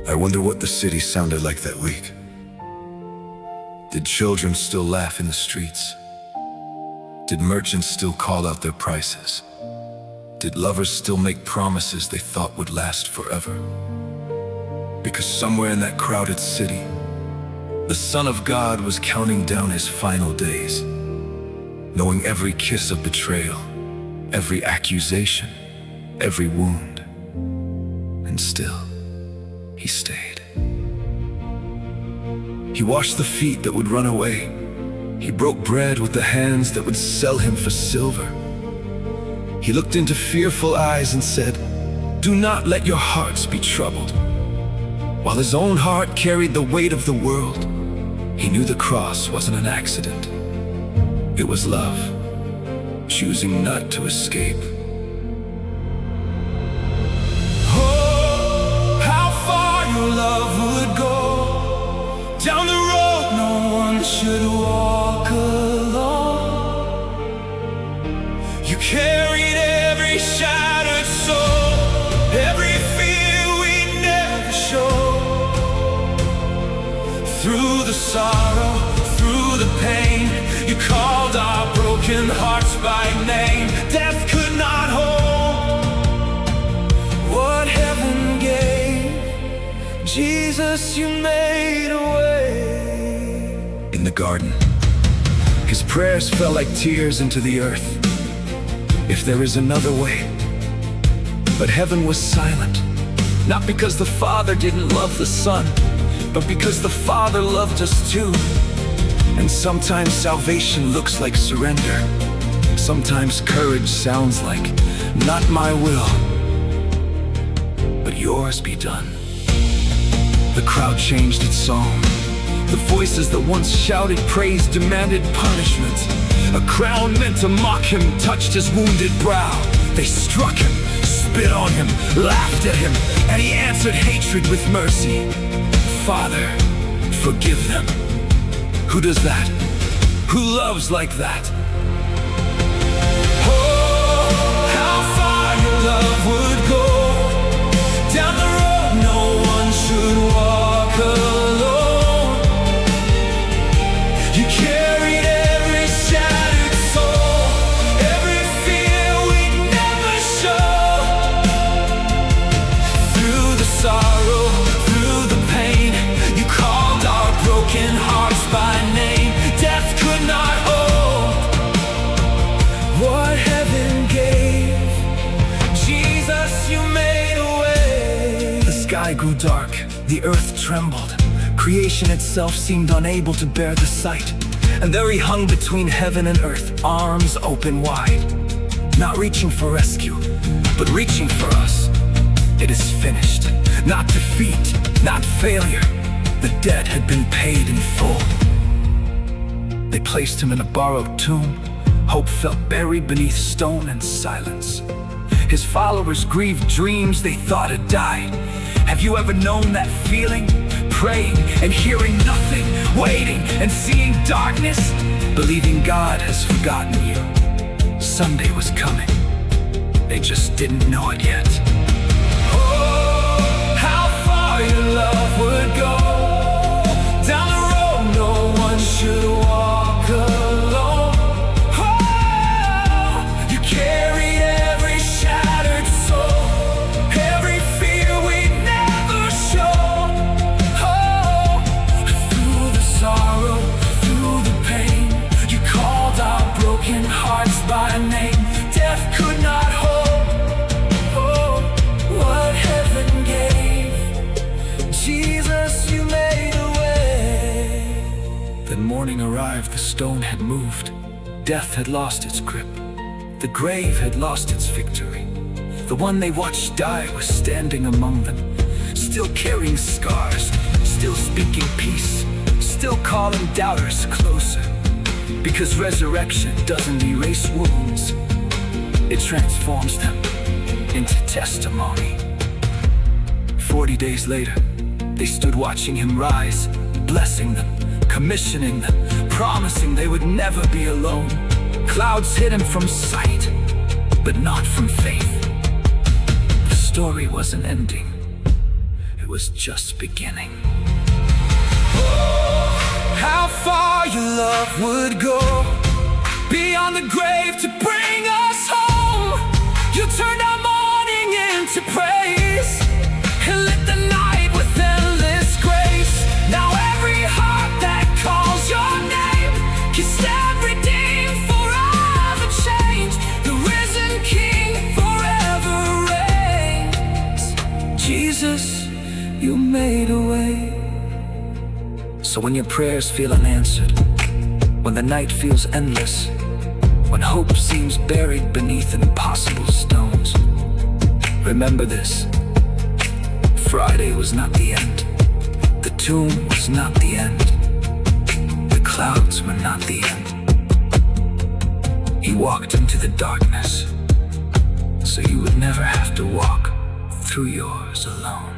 I wonder what the city sounded like that week. Did children still laugh in the streets? Did merchants still call out their prices? Did lovers still make promises they thought would last forever? Because somewhere in that crowded city, the Son of God was counting down his final days, knowing every kiss of betrayal, every accusation, every wound. And still, he stayed. He washed the feet that would run away. He broke bread with the hands that would sell him for silver. He looked into fearful eyes and said, "Do not let your hearts be troubled." While his own heart carried the weight of the world, he knew the cross wasn't an accident. It was love, choosing not to escape. Oh, how far your love would go. Down the road no one should walk alone. You carried every shattered soul, every fear we never showed. Through the sorrow, through the pain, you called our broken hearts by name. Death could not hold what heaven gave. Jesus, you made a way. In the garden, his prayers fell like tears into the earth. If there is another way. But heaven was silent, not because the Father didn't love the Son, but because the Father loved us too. And sometimes salvation looks like surrender. Sometimes courage sounds like, "Not my will, but yours be done." The crowd changed its song. The voices that once shouted praise demanded punishment. A crown meant to mock him touched his wounded brow. They struck him, spit on him, laughed at him, and he answered hatred with mercy. "Father, forgive them." Who does that? Who loves like that? Oh, how far your love would go. Down the road no one should walk alone. You carried every shattered soul, every fear we'd never show. Through the sorrow, through the pain, you called our broken hearts by name. Death could not hold what heaven gave. Jesus, you made a way. The sky grew dark, the earth trembled. Creation itself seemed unable to bear the sight. And there he hung between heaven and earth, arms open wide. Not reaching for rescue, but reaching for us. It is finished. Not defeat, not failure. The debt had been paid in full. They placed him in a borrowed tomb. Hope felt buried beneath stone and silence. His followers grieved dreams they thought had died. Have you ever known that feeling? Praying and hearing nothing, waiting and seeing darkness, believing God has forgotten you. Sunday was coming. They just didn't know it yet. Oh, how far your love would go. Down the road no one should walk alone. Oh, you carried every shattered soul, every fear we never showed. Oh, through the sorrow, through the pain, you called our broken hearts by name. Death could not hold oh, what heaven gave. Jesus, you made a way. Then morning arrived, the stone had moved. Death had lost its grip. The grave had lost its victory. The one they watched die was standing among them, still carrying scars, still speaking peace, still calling doubters closer. Because resurrection doesn't erase wounds, it transforms them into testimony. 40 days later, they stood watching him rise, blessing them, commissioning them, promising they would never be alone. Clouds hid him from sight, but not from faith. The story wasn't ending. it was just beginning. How far your love would go, beyond the grave to bring us home. You turned our mourning into praise, and lit the night with endless grace. Now every heart that calls your name can stand redeemed, forever changed. The risen King forever reigns. Jesus, you made a way. So when your prayers feel unanswered, when the night feels endless, when hope seems buried beneath impossible stones, remember this: Friday was not the end. The tomb was not the end. The clouds were not the end. He walked into the darkness, so you would never have to walk through yours alone.